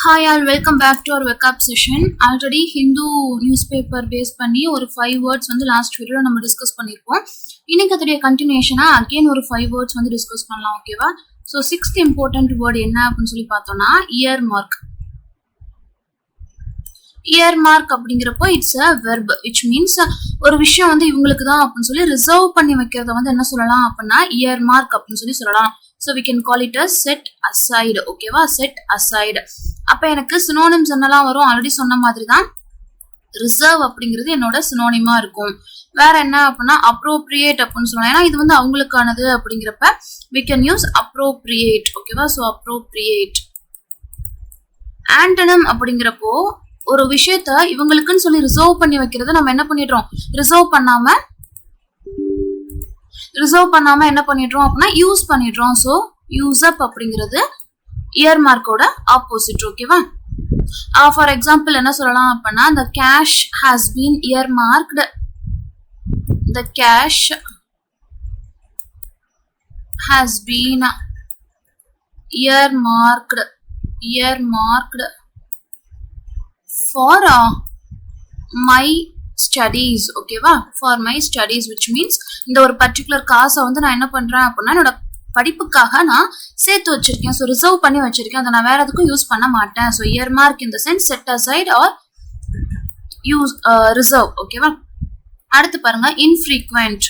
Hi all, welcome back to our wake up session. Already Hindu newspaper based பண்ணி ஒரு 5 words வந்து last video நம்ம discuss பண்ணிருப்போம். இன்னைக்கு அதோட continuation again ஒரு 5 words வந்து discuss பண்ணலாம், ஓகேவா? So sixth important word என்ன அப்படினு சொல்லி பார்த்தோம்னா earmark. Earmark அப்படிங்கறப்போ it's a verb which means ஒரு விஷயம் வந்து இவங்களுக்கு தான் அப்படினு சொல்லி ரிசர்வ் பண்ணி வைக்கிறத வந்து என்ன சொல்லலாம் அப்படினா earmark அப்படினு சொல்லலாம். So we can call it as set aside, ஓகேவா? set aside. அப்ப எனக்கு synonyms என்னலாம் வரும் ஆல்ரெடி சொன்ன மாதிரி தான் reserve அப்படிங்கிறது என்னோட synonyma இருக்கும். வேற என்ன அப்படினா appropriate அப்படினு சொல்லலாம். ஏனா இது வந்து அவங்களுக்கானது அப்படிங்கறப்ப we can use appropriate, ஓகேவா? So appropriate. Antonym அப்படிங்கறப்போ ஒரு விஷயத்தை இவங்களுக்குன்னு சொல்லி ரிசர்வ் பண்ணி வைக்கிறத நம்ம என்ன பண்ணிடுறோம்? ரிசர்வ் பண்ணாம என்ன பண்ணிடுறோம் அப்படினா யூஸ் பண்ணிடுறோம். சோ யூஸ் அப் அப்படிங்கிறது earmark-ஓட ஆப்போசிட், ஓகேவா? ஃபார் எக்ஸாம்பிள் என்ன சொல்லலாம் அப்படினா the cash has been earmarked. The cash has been earmarked for my studies, ஓகேவா? for my studies, which means இந்த ஒரு particular காசை வந்து நான் என்ன பண்றேன் அப்படினா என்னோட படிப்புக்காக நான் சேர்த்து வச்சிருக்கேன். சோ ரிசர்வ் பண்ணி வச்சிருக்கேன். அதை நான் வேற எதுக்கும் யூஸ் பண்ண மாட்டேன். So earmark in the sense set aside or use reserve, ஓகேவா? அடுத்து பாருங்க infrequent.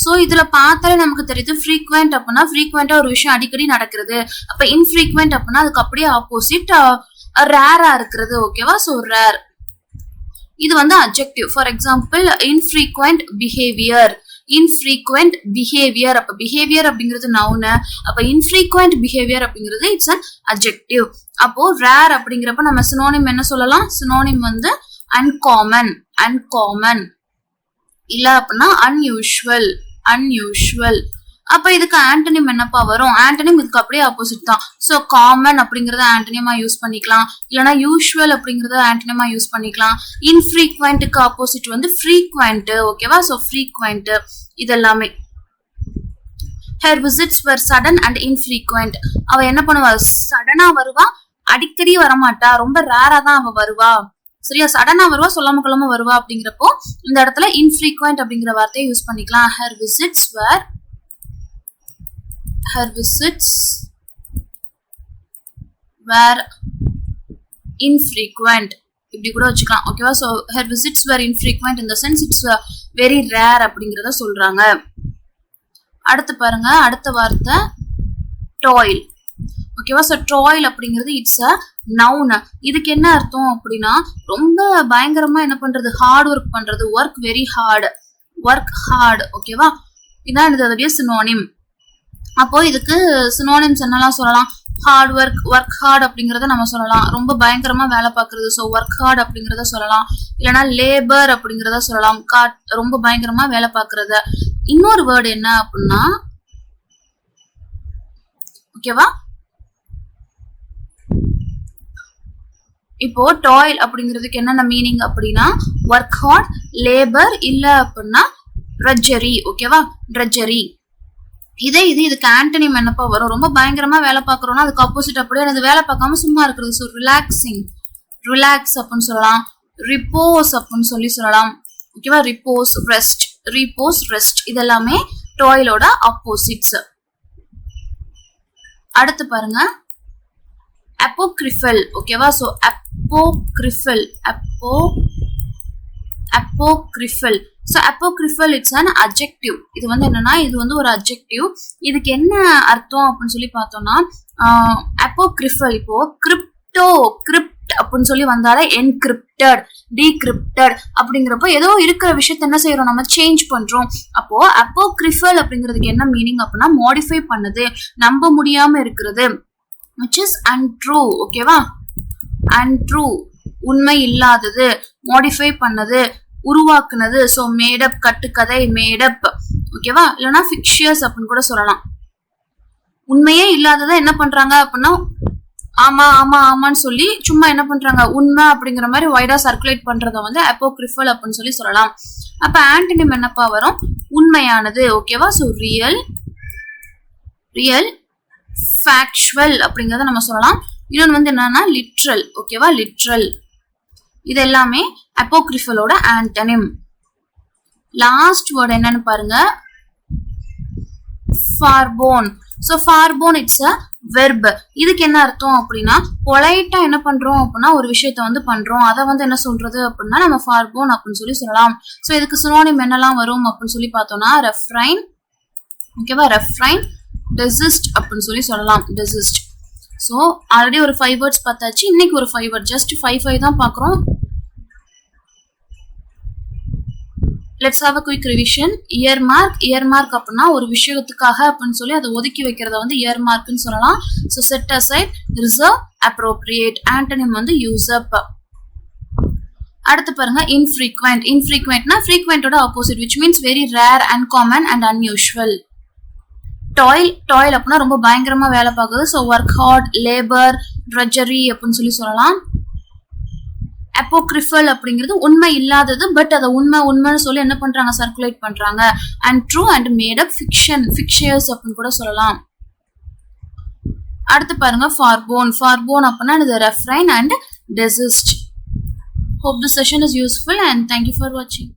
சோ இதுல பார்த்தாலே நமக்கு தெரியுது frequent அப்படினா frequent-ஆ ஒரு விஷயம் அடிக்கடி நடக்கிறது. அப்ப infrequent அப்படினா அதுக்கு அப்படியே ஆப்போசிட் ரேரா இருக்கிறது, ஓகேவா? So rare. இது வந்து adjective. For example, infrequent behavior. அப்ப behavior அப்படிங்கிறது noun. அப்ப infrequent behavior அப்படிங்கிறது it's an adjective. அப்போ rare அப்படிங்கறப்ப நம்ம synonym என்ன சொல்லலாம்? synonym வந்து uncommon. இல்ல அப்படின்னா unusual. அப்ப இதுக்கு ஆண்டனிம் என்னப்பா வரும்? ஆண்டனிம் இதுக்கு அப்படியே ஆப்போசிட் தான். சோ காமன் அப்படிங்கறத ஆண்டனிமா யூஸ் பண்ணிக்கலாம், இல்லனா யூசுவல் அப்படிங்கறத ஆண்டனிமா யூஸ் பண்ணிக்கலாம். இன்ஃப்ரீக்வென்ட்க்கு ஆப்போசிட் வந்து frequent, ஓகேவா? சோ frequent இதெல்லாமே. Her visits were sudden and infrequent. அவ என்ன பண்ணுவா? சடனா வருவா, அடிக்கடி வரமாட்டா, ரொம்ப ரேரா தான் அவ வருவா. சரியா? சடனா வருவா, சொல்லாம கொள்ளாம வருவா அப்படிங்கிறப்போ இந்த இடத்துல infrequent அப்படிங்கிற வார்த்தையை யூஸ் பண்ணிக்கலாம். Her visits were infrequent. இப்படி கூட வச்சுக்கலாம், ஓகேவா? So her visits were infrequent in the sense it's very rare அப்படிங்கறத சொல்றாங்க. அடுத்து பாருங்க, அடுத்த வார்த்தை toil, ஓகேவா? சோ toil அப்படிங்கிறது இட்ஸ் a noun. இதுக்கு என்ன அர்த்தம் அப்படின்னா ரொம்ப பயங்கரமா என்ன பண்றது? ஹார்ட் ஒர்க் பண்றது, work very hard, ஓகேவா? இதான் இதோடைய synonym. அப்போ இதுக்கு synonyms என்னலாம் சொல்லலாம்? ஹார்ட் ஒர்க் ஹார்ட் அப்படிங்கறத நம்ம சொல்லலாம். ரொம்ப பயங்கரமா வேலை பார்க்கிறது, சோ ஒர்க் ஹார்ட் அப்படிங்கறத சொல்லலாம். இல்லனா லேபர் அப்படிங்கறத சொல்லலாம், ரொம்ப பயங்கரமா வேலை பார்க்கறது. இன்னொரு வேர்ட் என்ன அப்படின்னா, ஓகேவா? இப்போ டாயில் அப்படிங்கிறதுக்கு என்னென்ன மீனிங் அப்படின்னா ஒர்க் ஹார்ட், லேபர், இல்ல அப்படின்னா ட்ரெட்ஜரி, ஓகேவா? ட்ரெட்ஜரி. இதுக்கு ஆண்டனிம் என்னப்பா வரும்? ரொம்ப பயங்கரமா வேலை பார்க்கறோம்னா அதுக்கு ஆப்போசிட் அப்படியே அது வேலை பார்க்காம சும்மா இருக்கிறது. ஸோ ரிலாக்ஸ் அப்படின்னு சொல்லலாம், ரிப்போஸ் அப்படின்னு சொல்லலாம், ஓகேவா? ரிப்போஸ், ரெஸ்ட் இதெல்லாமே டாயிலோட ஆப்போசிட்ஸ். அடுத்து பாருங்க apocryphal, ஓகேவா? So apocryphal. So apocryphal it's an adjective. இது வந்து என்னன்னா இது வந்து ஒரு adjective. இதுக்கு என்ன அர்த்தம் அப்படின்னு சொல்லி பார்த்தோம்னா apocryphal இப்போ crypt அப்படின்னு சொல்லி வந்தாலே encrypted, decrypted அப்படிங்கிறப்போ ஏதோ இருக்கிற விஷயத்தை என்ன செய்யறோம்? நம்ம சேஞ்ச் பண்றோம். அப்போ apocryphal அப்படிங்கிறதுக்கு என்ன மீனிங் அப்படின்னா மாடிஃபை பண்ணது, நம்ப முடியாம இருக்கிறது, which is untrue, ஓகேவா? untrue உண்மை இல்லாதது, மாடிஃபை பண்ணது, உருவாக்குனது. சோ மேடப், கட்டுக்கதை, மேடப், ஓகேவா? இல்லனா ஃபிக்ஷியஸ் அப்படின்னு கூட சொல்லலாம். உண்மையே இல்லாததை என்ன பண்றாங்க அப்படின்னா ஆமான்னு சொல்லி சும்மா என்ன பண்றாங்க? உண்மை அப்படிங்கிற மாதிரி வைடா சர்க்குலேட் பண்றத வந்து apocryphal அப்படின்னு சொல்லலாம். அப்ப ஆண்டனிம் என்னப்பா வரும்? உண்மையானது, ஓகேவா? சோ ரியல், ஃபேக்சுவல் அப்படிங்கறத நம்ம சொல்லலாம். இன்னொன்று வந்து என்னன்னா லிட்ரல். ஓகேவா, லிட்ரல். இது எல்லாமே அப்போக்ரிஃபலோட ஆண்டனிம். லாஸ்ட் வேர்ட் என்னன்னு பாருங்க, forborne. So forborne it's a verb. இதுக்கு என்ன அர்த்தம் அப்படின்னா பொலைட்டா என்ன பண்றோம் அப்படின்னா ஒரு விஷயத்த வந்து பண்றோம், அதை வந்து என்ன சொல்றது அப்படின்னா நம்ம ஃபார்போன் அப்படின்னு சொல்லி சொல்லலாம். ஸோ இதுக்கு சினோனிம் என்னெல்லாம் வரும் அப்படின்னு சொல்லி பார்த்தோம்னா ரெஃப்ரைன். ஓகேவா, ரெஃப்ரைன், டெசிஸ்ட் அப்படின்னு சொல்லி சொல்லலாம். டெசிஸ்ட். ஸோ ஆல்ரெடி ஒரு 5 வேர்ட்ஸ் பார்த்தாச்சு. இன்னைக்கு ஒரு 5 வேர்ட், ஜஸ்ட் 5 தான் பார்க்குறோம். Let's have a quick revision. Earmark. Earmark அப்படின்னா ஒரு விஷயத்துக்காக அப்படின்னு சொல்லி அதை ஒதுக்கி வைக்கிறத வந்து இயர்மார்க்னு சொல்லலாம். So set aside, reserve, appropriate. Antonym வந்து யூசப். அடுத்து பாருங்க இன்ஃப்ரீக்வெண்ட். இன்ஃப்ரீக்வெண்ட்னா ஃப்ரீக்வெண்டோட opposite, which means very rare, uncommon and unusual. Toil. Toil அப்படின்னா ரொம்ப பயங்கரமா வேலை பார்க்குது. So work hard, labour, drudgery அப்படின்னு சொல்லி சொல்லலாம். அப்போக்ரிஃபல் அப்படிங்கிறது உண்மை இல்லாதது, பட் அதை உண்மைன்னு சொல்லி என்ன பண்றாங்க, சர்க்குலேட் பண்றாங்க. And true and made up fiction, fictitious அப்படின்னு கூட சொல்லலாம். அடுத்து பாருங்க ஃபார்போன். ஃபார்போன் அப்படின்னா இது refrain and desist. Hope this session is useful and thank you for watching.